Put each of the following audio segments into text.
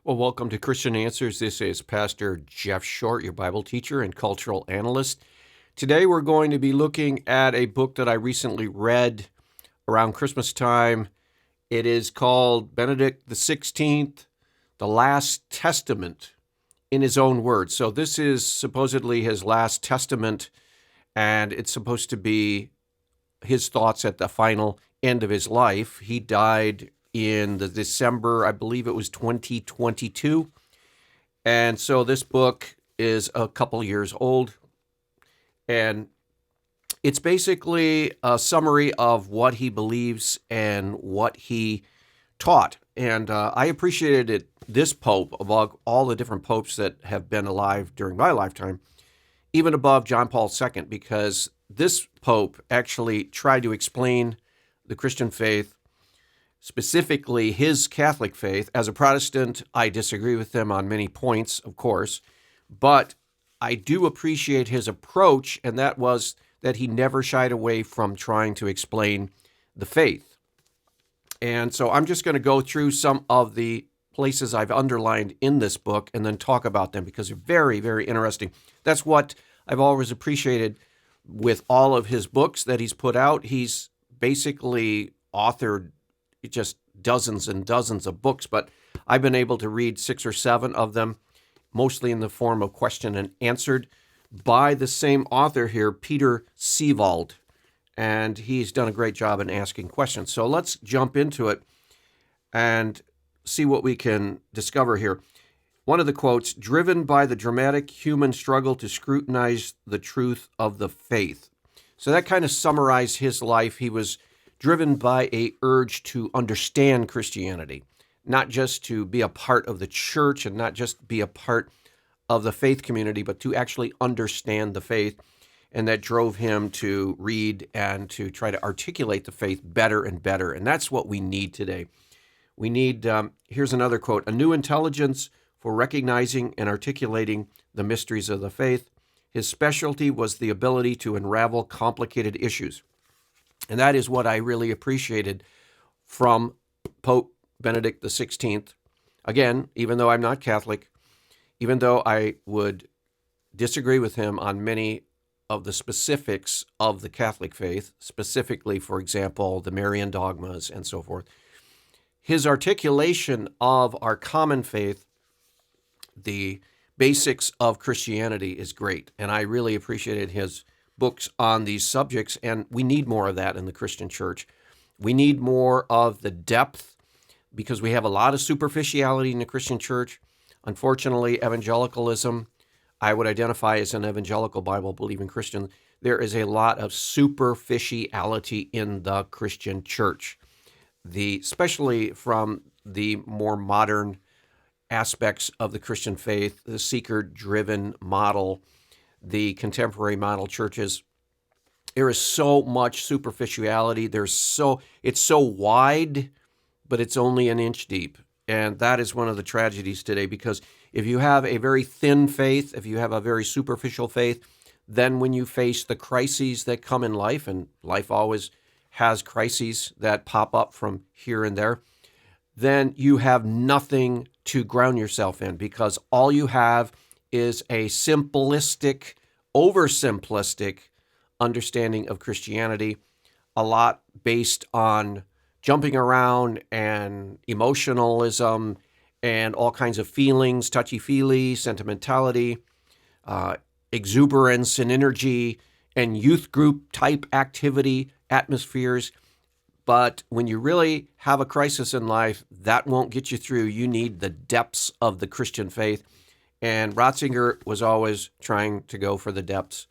Well, welcome to Christian Answers. This is Pastor Jeff Short, your Bible teacher and cultural analyst. Today we're going to be looking at a book that I recently read around Christmas time. It is called Benedict the XVI, The Last Testament in his own words. So this is supposedly his last testament, and it's supposed to be his thoughts at the final end of his life. He died in the December, I believe it was 2022. And so this book is a couple years old. And it's basically a summary of what he believes and what he taught. And I appreciated it, this pope, above all the different popes that have been alive during my lifetime, even above John Paul II, because this pope actually tried to explain the Christian faith, specifically his Catholic faith. As a Protestant, I disagree with him on many points, of course, but I do appreciate his approach, and that was that he never shied away from trying to explain the faith. And so I'm just going to go through some of the places I've underlined in this book and then talk about them because they're very, very interesting. That's what I've always appreciated with all of his books that he's put out. He's basically authored just dozens and dozens of books, but I've been able to read 6 or 7 of them, mostly in the form of question and answered by the same author here, Peter Seewald, and he's done a great job in asking questions. So let's jump into it and see what we can discover here. One of the quotes, driven by the dramatic human struggle to scrutinize the truth of the faith. So that kind of summarized his life. He was driven by a urge to understand Christianity, not just to be a part of the church and not just be a part of the faith community, but to actually understand the faith. And that drove him to read and to try to articulate the faith better and better. And that's what we need today. We need, here's another quote, a new intelligence for recognizing and articulating the mysteries of the faith. His specialty was the ability to unravel complicated issues. And that is what I really appreciated from Pope Benedict XVI. Again, even though I'm not Catholic, even though I would disagree with him on many of the specifics of the Catholic faith, specifically, for example, the Marian dogmas and so forth, his articulation of our common faith, the basics of Christianity, is great. And I really appreciated his books on these subjects, and we need more of that in the Christian church. We need more of the depth because we have a lot of superficiality in the Christian church. Unfortunately, evangelicalism, I would identify as an evangelical Bible-believing Christian. There is a lot of superficiality in the Christian church, especially from the more modern aspects of the Christian faith, the seeker-driven model, the contemporary model churches. There is so much superficiality. It's so wide, but it's only an inch deep. And that is one of the tragedies today, because if you have a very thin faith, if you have a very superficial faith, then when you face the crises that come in life, and life always has crises that pop up from here and there, then you have nothing to ground yourself in, because all you have is a simplistic, oversimplistic understanding of Christianity, a lot based on jumping around and emotionalism and all kinds of feelings, touchy-feely, sentimentality, exuberance and energy, and youth group type activity, atmospheres. But when you really have a crisis in life, that won't get you through. You need the depths of the Christian faith. And Ratzinger was always trying to go for the depths,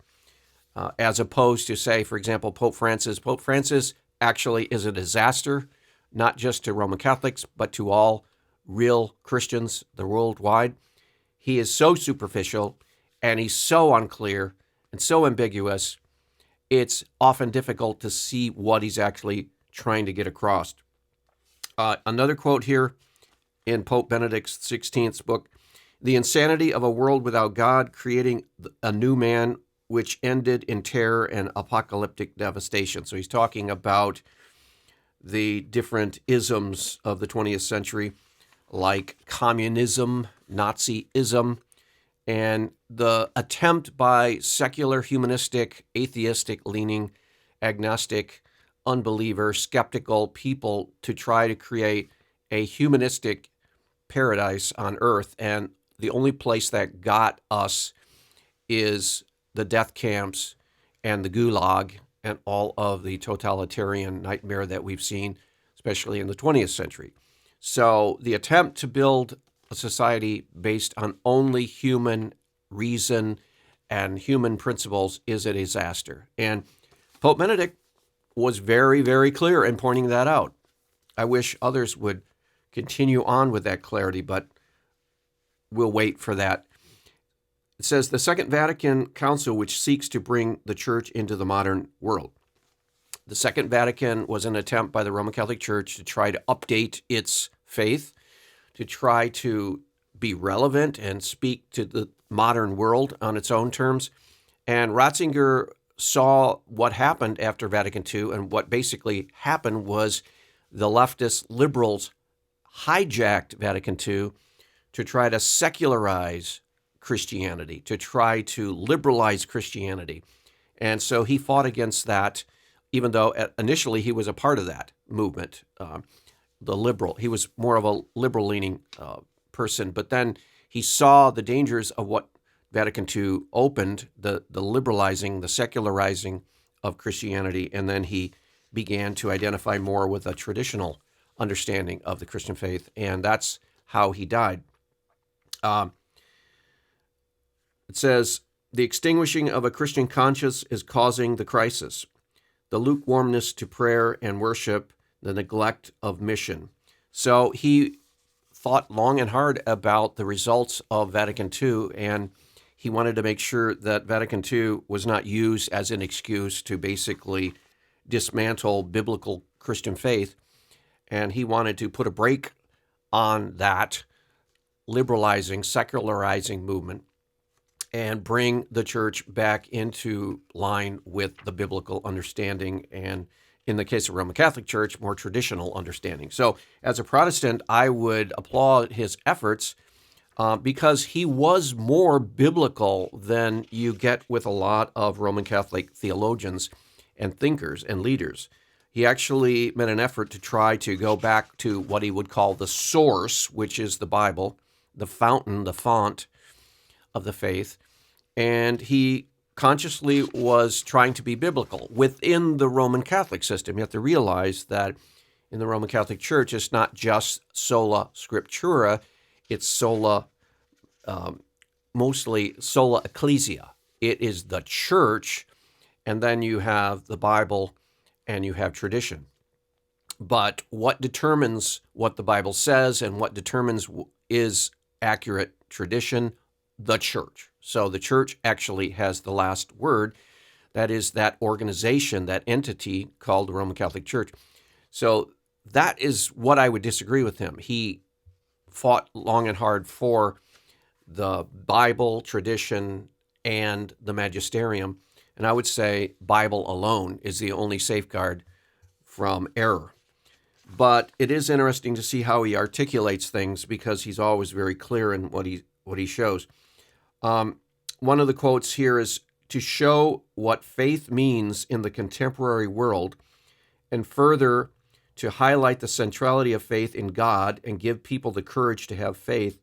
as opposed to, say, for example, Pope Francis. Pope Francis actually is a disaster, not just to Roman Catholics, but to all real Christians, the worldwide. He is so superficial, and he's so unclear and so ambiguous, it's often difficult to see what he's actually trying to get across. Another quote here in Pope Benedict XVI's book, the insanity of a world without God creating a new man which ended in terror and apocalyptic devastation. So he's talking about the different isms of the 20th century. like communism, Nazism, and the attempt by secular, humanistic, atheistic-leaning, agnostic, unbeliever, skeptical people to try to create a humanistic paradise on earth. And the only place that got us is the death camps and the gulag and all of the totalitarian nightmare that we've seen, especially in the 20th century. So the attempt to build a society based on only human reason and human principles is a disaster. And Pope Benedict was very, very clear in pointing that out. I wish others would continue on with that clarity, but we'll wait for that. It says the Second Vatican Council, which seeks to bring the church into the modern world. The Second Vatican was an attempt by the Roman Catholic Church to try to update its faith, to try to be relevant and speak to the modern world on its own terms. And Ratzinger saw what happened after Vatican II, and what basically happened was the leftist liberals hijacked Vatican II to try to secularize Christianity, to try to liberalize Christianity. And so he fought against that, even though initially he was a part of that movement, the liberal. He was more of a liberal-leaning person, but then he saw the dangers of what Vatican II opened, the liberalizing, the secularizing of Christianity, and then he began to identify more with a traditional understanding of the Christian faith, and that's how he died. It says, the extinguishing of a Christian conscience is causing the crisis, the lukewarmness to prayer and worship, the neglect of mission. So he thought long and hard about the results of Vatican II, and he wanted to make sure that Vatican II was not used as an excuse to basically dismantle biblical Christian faith, and he wanted to put a break on that liberalizing, secularizing movement and bring the church back into line with the biblical understanding, and in the case of Roman Catholic Church, more traditional understanding. So as a Protestant, I would applaud his efforts because he was more biblical than you get with a lot of Roman Catholic theologians and thinkers and leaders. He actually made an effort to try to go back to what he would call the source, which is the Bible, the fountain, the font of the faith, and he consciously was trying to be biblical within the Roman Catholic system. You have to realize that in the Roman Catholic Church, it's not just sola scriptura, it's mostly sola ecclesia. It is the church, and then you have the Bible and you have tradition. But what determines what the Bible says and what determines is accurate tradition? The church. So the church actually has the last word. That is that organization, that entity called the Roman Catholic Church. So that is what I would disagree with him. He fought long and hard for the Bible, tradition, and the magisterium. And I would say Bible alone is the only safeguard from error. But it is interesting to see how he articulates things because he's always very clear in what he shows. One of the quotes here is, to show what faith means in the contemporary world, and further to highlight the centrality of faith in God and give people the courage to have faith,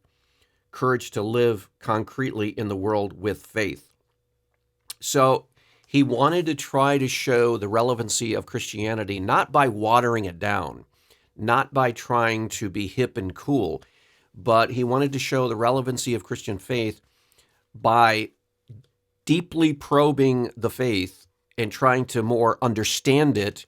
courage to live concretely in the world with faith. So he wanted to try to show the relevancy of Christianity, not by watering it down, not by trying to be hip and cool, but he wanted to show the relevancy of Christian faith by deeply probing the faith and trying to more understand it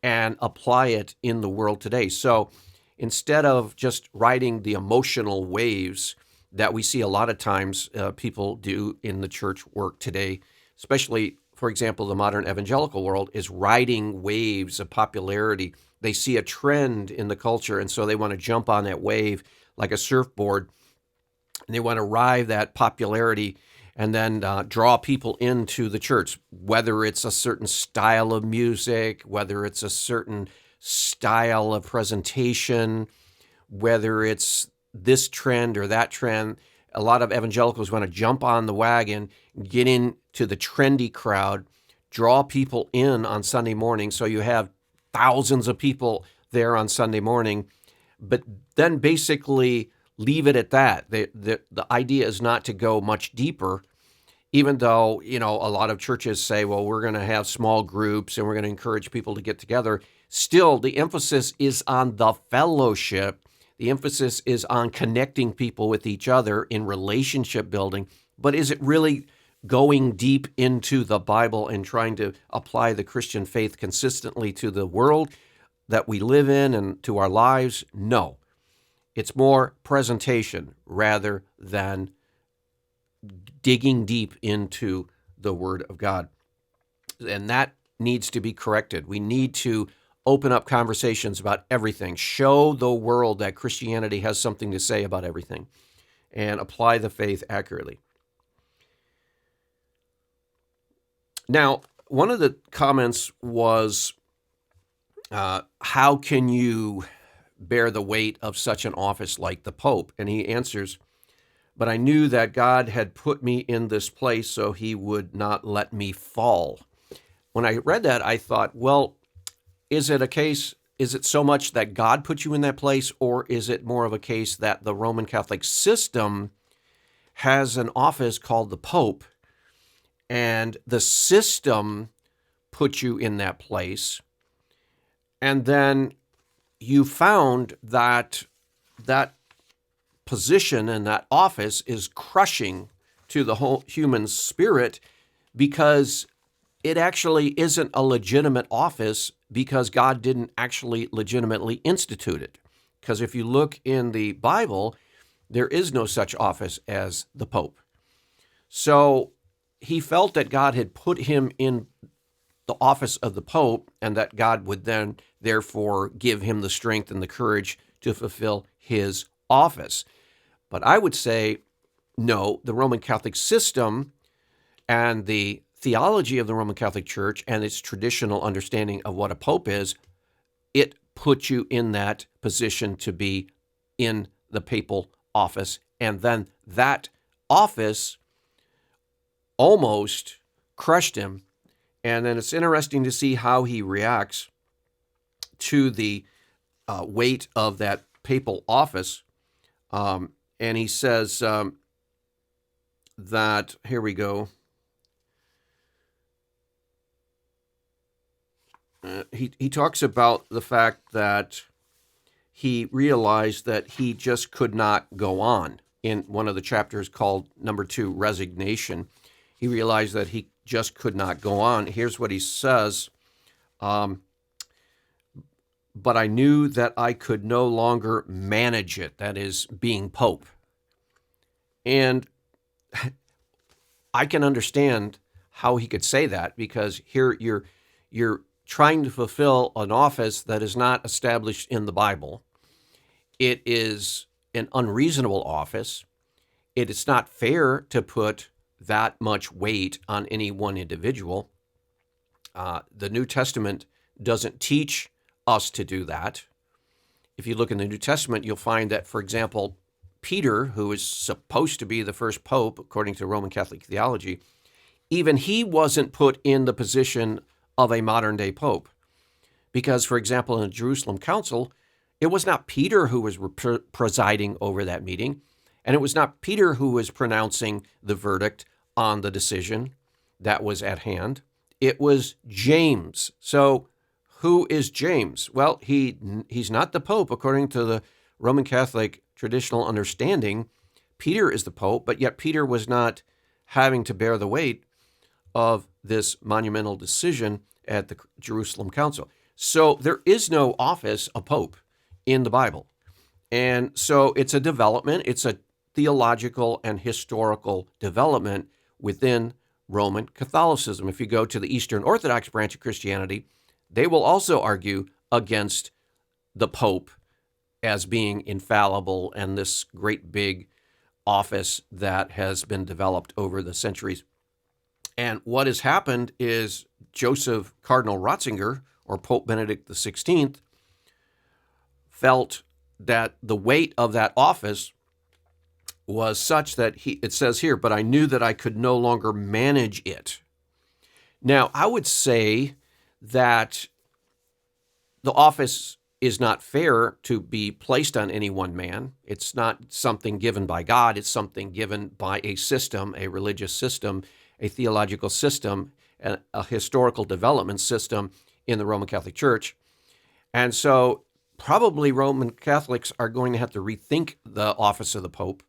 and apply it in the world today. So instead of just riding the emotional waves that we see a lot of times people do in the church work today, especially, for example, the modern evangelical world is riding waves of popularity. They see a trend in the culture, and so they want to jump on that wave like a surfboard, and they want to ride that popularity and then draw people into the church, whether it's a certain style of music, whether it's a certain style of presentation, whether it's this trend or that trend. A lot of evangelicals want to jump on the wagon, get into the trendy crowd, draw people in on Sunday morning, so you have thousands of people there on Sunday morning, but then basically leave it at that. The idea is not to go much deeper, even though, a lot of churches say, well, we're going to have small groups and we're going to encourage people to get together. Still, the emphasis is on the fellowship. The emphasis is on connecting people with each other in relationship building. But is it really going deep into the Bible and trying to apply the Christian faith consistently to the world that we live in and to our lives? No. It's more presentation rather than digging deep into the Word of God. And that needs to be corrected. We need to open up conversations about everything, show the world that Christianity has something to say about everything, and apply the faith accurately. Now, one of the comments was, how can you bear the weight of such an office like the Pope? And he answers, but I knew that God had put me in this place so he would not let me fall. When I read that, I thought, well, is it so much that God put you in that place, or is it more of a case that the Roman Catholic system has an office called the Pope, and the system put you in that place, and then you found that that position and that office is crushing to the whole human spirit, because it actually isn't a legitimate office, because God didn't actually legitimately institute it. Because if you look in the Bible, there is no such office as the Pope. So he felt that God had put him in the office of the Pope, and that God would then therefore give him the strength and the courage to fulfill his office. But I would say, no, the Roman Catholic system and the theology of the Roman Catholic Church and its traditional understanding of what a pope is, it puts you in that position to be in the papal office. And then that office almost crushed him. And then it's interesting to see how he reacts to the weight of that papal office. And he says that, here we go. He talks about the fact that he realized that he just could not go on. In one of the chapters called number 2, Resignation, he realized that he just could not go on. Here's what he says. But I knew that I could no longer manage it, that is, being Pope. And I can understand how he could say that, because here you're trying to fulfill an office that is not established in the Bible. It is an unreasonable office. It is not fair to put that much weight on any one individual. The New Testament doesn't teach us to do that. If you look in the New Testament, you'll find that, for example, Peter, who is supposed to be the first pope, according to Roman Catholic theology, even he wasn't put in the position of a modern-day pope. Because, for example, in the Jerusalem Council, it was not Peter who was presiding over that meeting, and it was not Peter who was pronouncing the verdict on the decision that was at hand. It was James. So who is James? Well, he's not the pope according to the Roman Catholic traditional understanding. Peter is the pope, but yet Peter was not having to bear the weight of this monumental decision at the Jerusalem Council. So there is no office of pope in the Bible. And so it's a development, it's a theological and historical development within Roman Catholicism. If you go to the Eastern Orthodox branch of Christianity, they will also argue against the Pope as being infallible and this great big office that has been developed over the centuries. And what has happened is Joseph Cardinal Ratzinger, or Pope Benedict XVI, felt that the weight of that office was such that it says here, but I knew that I could no longer manage it. Now, I would say that the office is not fair to be placed on any one man. It's not something given by God. It's something given by a system, a religious system, a theological system, a historical development system in the Roman Catholic Church. And so probably Roman Catholics are going to have to rethink the office of the Pope,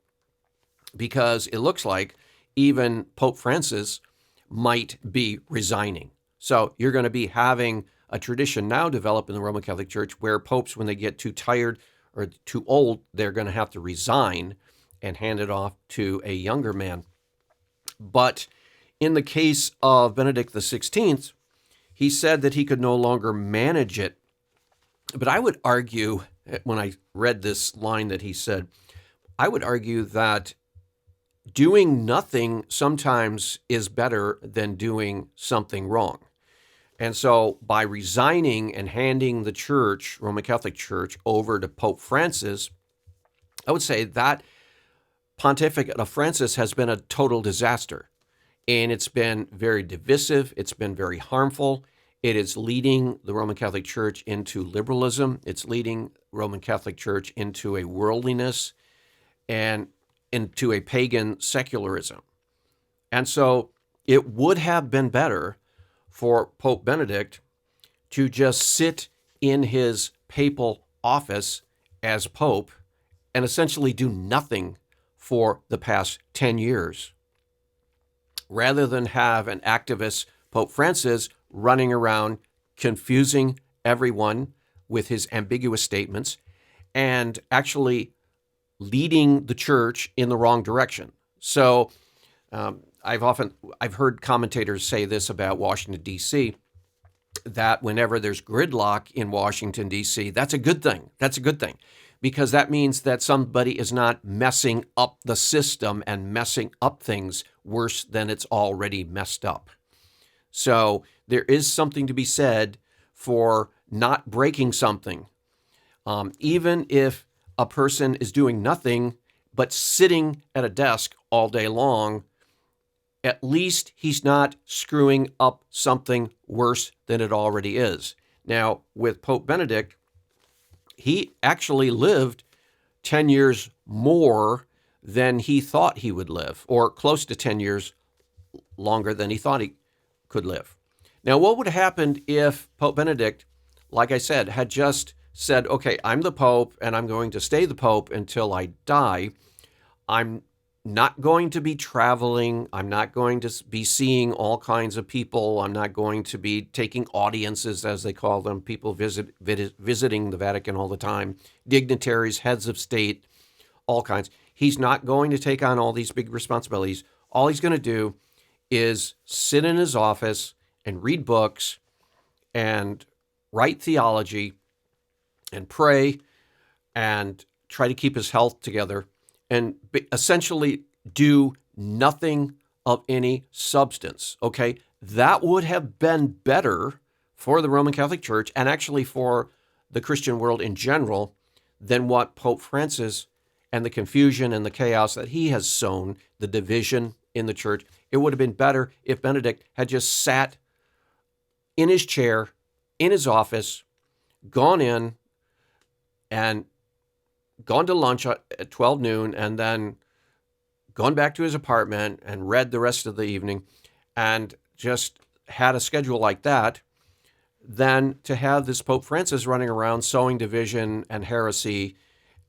because it looks like even Pope Francis might be resigning. So you're going to be having a tradition now develop in the Roman Catholic Church where popes, when they get too tired or too old, they're going to have to resign and hand it off to a younger man. But in the case of Benedict XVI, he said that he could no longer manage it. But I would argue, when I read this line that he said, I would argue that doing nothing sometimes is better than doing something wrong. And so by resigning and handing the church, Roman Catholic Church, over to Pope Francis, I would say that pontificate of Francis has been a total disaster. And it's been very divisive. It's been very harmful. It is leading the Roman Catholic Church into liberalism. It's leading Roman Catholic Church into a worldliness and into a pagan secularism. And so it would have been better for Pope Benedict to just sit in his papal office as Pope and essentially do nothing for the past 10 years, rather than have an activist Pope Francis running around confusing everyone with his ambiguous statements and actually leading the church in the wrong direction. So I've heard commentators say this about Washington, D.C., that whenever there's gridlock in Washington, D.C., that's a good thing. That's a good thing, because that means that somebody is not messing up the system and messing up things worse than it's already messed up. So there is something to be said for not breaking something. Even if a person is doing nothing but sitting at a desk all day long, at least he's not screwing up something worse than it already is. Now, with Pope Benedict, he actually lived 10 years more than he thought he would live, or close to 10 years longer than he thought he could live. Now, what would have happened if Pope Benedict, like I said, had just said, okay, I'm the Pope and I'm going to stay the Pope until I die. I'm not going to be traveling. I'm not going to be seeing all kinds of people. I'm not going to be taking audiences, as they call them, people visiting the Vatican all the time, dignitaries, heads of state, all kinds. He's not going to take on all these big responsibilities. All he's going to do is sit in his office and read books and write theology and pray and try to keep his health together and essentially do nothing of any substance, okay? That would have been better for the Roman Catholic Church and actually for the Christian world in general than what Pope Francis and the confusion and the chaos that he has sown, the division in the church. It would have been better if Benedict had just sat in his chair, in his office, gone in and gone to lunch at 12 noon and then gone back to his apartment and read the rest of the evening and just had a schedule like that, than to have this Pope Francis running around sowing division and heresy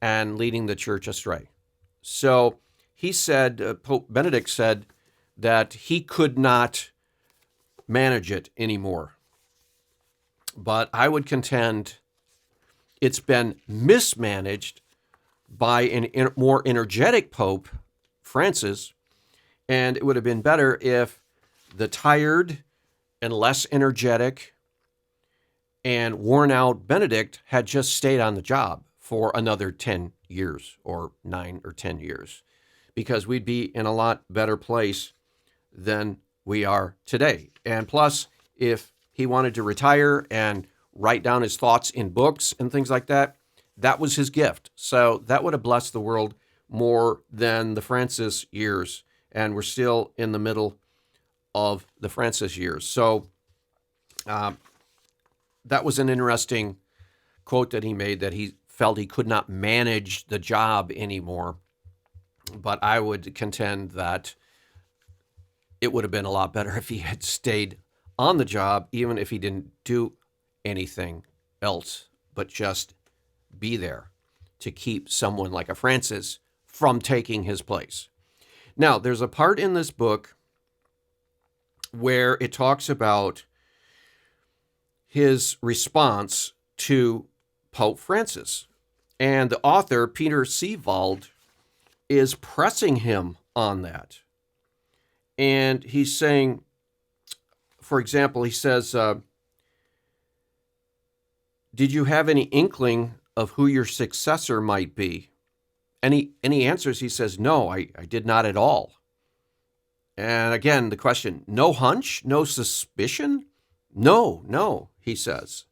and leading the church astray. So he said, Pope Benedict said, that he could not manage it anymore. But I would contend it's been mismanaged by a more energetic Pope Francis, and it would have been better if the tired and less energetic and worn out Benedict had just stayed on the job for another 10 years or 9 or 10 years, because we'd be in a lot better place than we are today. And plus, if he wanted to retire and write down his thoughts in books and things like that, that was his gift. So that would have blessed the world more than the Francis years. And we're still in the middle of the Francis years. So that was an interesting quote that he made, that he felt he could not manage the job anymore. But I would contend that it would have been a lot better if he had stayed on the job, even if he didn't do anything else, but just be there to keep someone like a Francis from taking his place. Now, there's a part in this book where it talks about his response to Pope Francis. And the author, Peter Seewald, is pressing him on that. And he's saying, for example, he says, did you have any inkling of who your successor might be? And he answers, he says, no, I did not at all. And again, the question, no hunch, no suspicion? No, he says.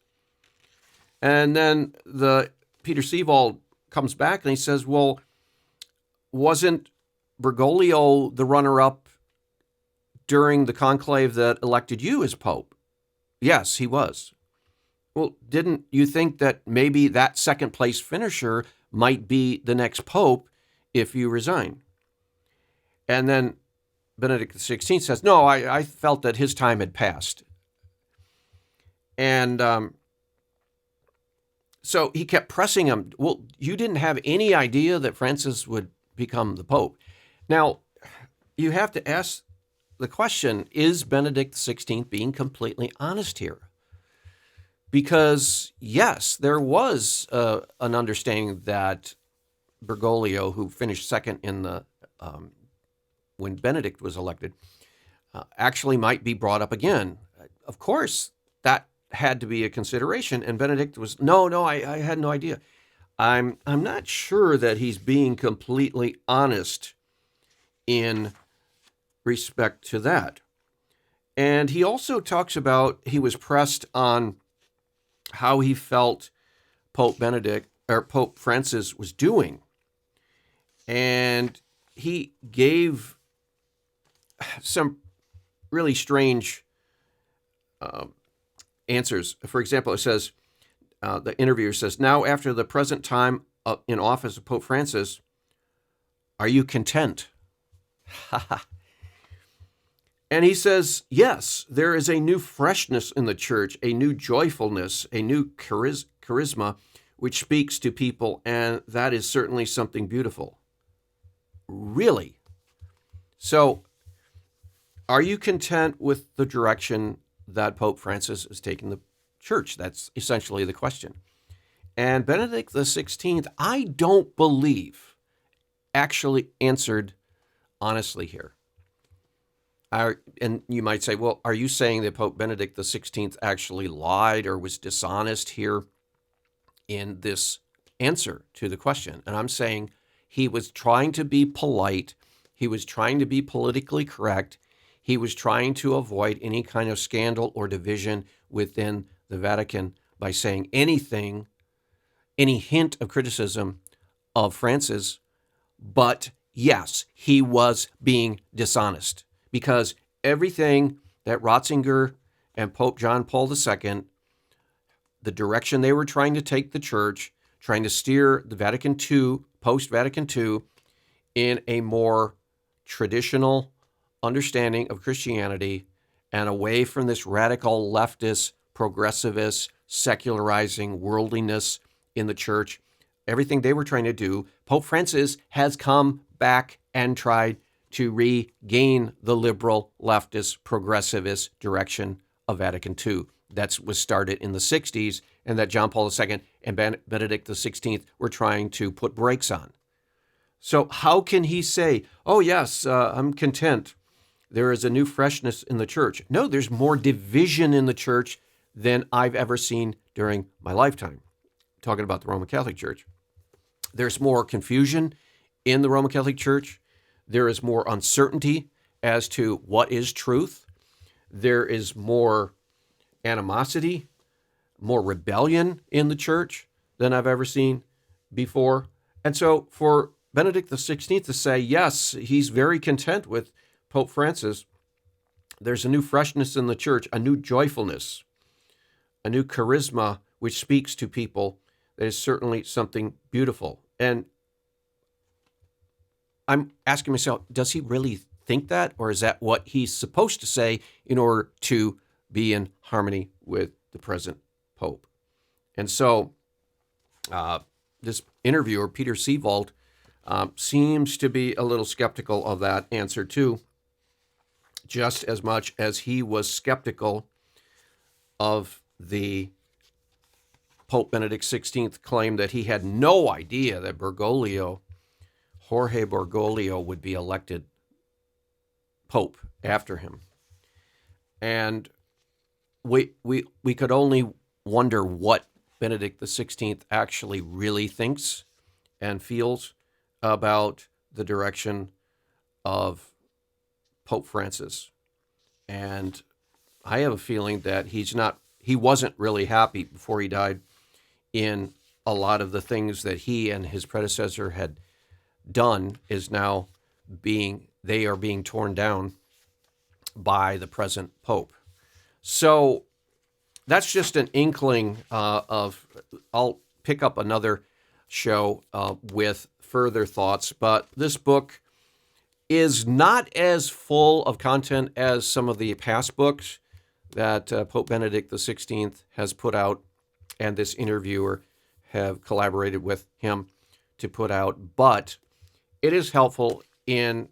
And then Peter Seewald comes back and he says, well, wasn't Bergoglio the runner-up during the conclave that elected you as Pope? Yes, he was. Well, didn't you think that maybe that second place finisher might be the next Pope if you resign? And then Benedict XVI says, no, I felt that his time had passed. And so he kept pressing him. Well, you didn't have any idea that Francis would become the Pope. Now, you have to ask the question, is Benedict XVI being completely honest here? Because, yes, there was an understanding that Bergoglio, who finished second in the when Benedict was elected, actually might be brought up again. Of course, that had to be a consideration, and Benedict was, no, I had no idea. I'm not sure that he's being completely honest in respect to that. And he also talks about, he was pressed on how he felt Pope Francis was doing. And he gave some really strange answers. For example, it says, the interviewer says, now after the present time in office of Pope Francis, are you content? And he says, yes, there is a new freshness in the church, a new joyfulness, a new charisma, which speaks to people, and that is certainly something beautiful. Really? So, are you content with the direction that Pope Francis is taking the church? That's essentially the question. And Benedict XVI, I don't believe, actually answered honestly here. And you might say, well, are you saying that Pope Benedict XVI actually lied or was dishonest here in this answer to the question? And I'm saying he was trying to be polite. He was trying to be politically correct. He was trying to avoid any kind of scandal or division within the Vatican by saying anything, any hint of criticism of Francis. But yes, he was being dishonest, because everything that Ratzinger and Pope John Paul II, the direction they were trying to take the church, trying to steer the Vatican II, post-Vatican II, in a more traditional understanding of Christianity and away from this radical leftist, progressivist, secularizing worldliness in the church, everything they were trying to do, Pope Francis has come back and tried to regain the liberal, leftist, progressivist direction of Vatican II. That was started in the 60s, and that John Paul II and Benedict XVI were trying to put brakes on. So how can he say, oh yes, I'm content, there is a new freshness in the church? No, there's more division in the church than I've ever seen during my lifetime. I'm talking about the Roman Catholic Church. There's more confusion in the Roman Catholic Church. There is more uncertainty as to what is truth. There is more animosity, more rebellion in the church than I've ever seen. before. And so for Benedict XVI to say, yes, he's very content with Pope Francis, there's a new freshness in the church, a new joyfulness, a new charisma which speaks to people. That is certainly something beautiful. And I'm asking myself, does he really think that? Or is that what he's supposed to say in order to be in harmony with the present Pope? And so this interviewer, Peter Seewald, seems to be a little skeptical of that answer too, just as much as he was skeptical of the Pope Benedict XVI claim that he had no idea that Jorge Bergoglio would be elected Pope after him. And we could only wonder what Benedict XVI actually really thinks and feels about the direction of Pope Francis. And I have a feeling that he wasn't really happy before he died in a lot of the things that he and his predecessor had done is now being torn down by the present Pope. So that's just an inkling I'll pick up another show with further thoughts, but this book is not as full of content as some of the past books that Pope Benedict XVI has put out, and this interviewer have collaborated with him to put out, but it is helpful in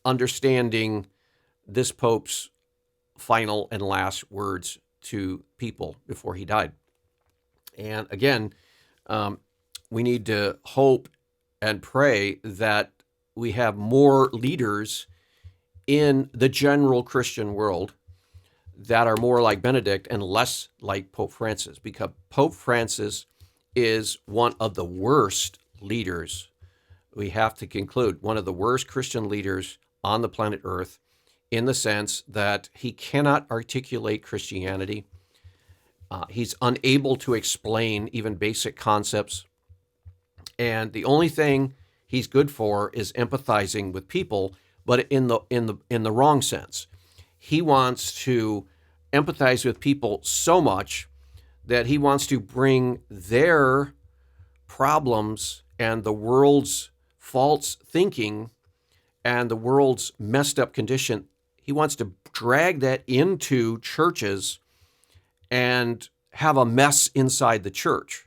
understanding this Pope's final and last words to people before he died. And again, we need to hope and pray that we have more leaders in the general Christian world that are more like Benedict and less like Pope Francis, because Pope Francis is one of the worst leaders. We have to conclude, one of the worst Christian leaders on the planet Earth, in the sense that he cannot articulate Christianity. He's unable to explain even basic concepts. And the only thing he's good for is empathizing with people, but in the wrong sense. He wants to empathize with people so much that he wants to bring their problems and the world's false thinking and the world's messed up condition, he wants to drag that into churches and have a mess inside the church.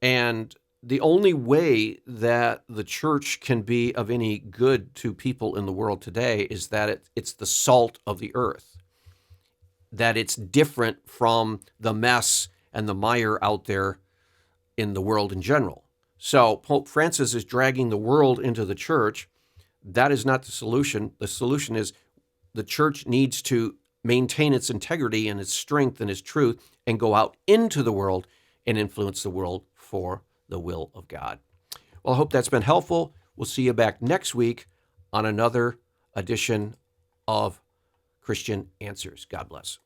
And the only way that the church can be of any good to people in the world today is that it's the salt of the earth, that it's different from the mess and the mire out there in the world in general. So Pope Francis is dragging the world into the church. That is not the solution. The solution is the church needs to maintain its integrity and its strength and its truth and go out into the world and influence the world for the will of God. Well, I hope that's been helpful. We'll see you back next week on another edition of Christian Answers. God bless.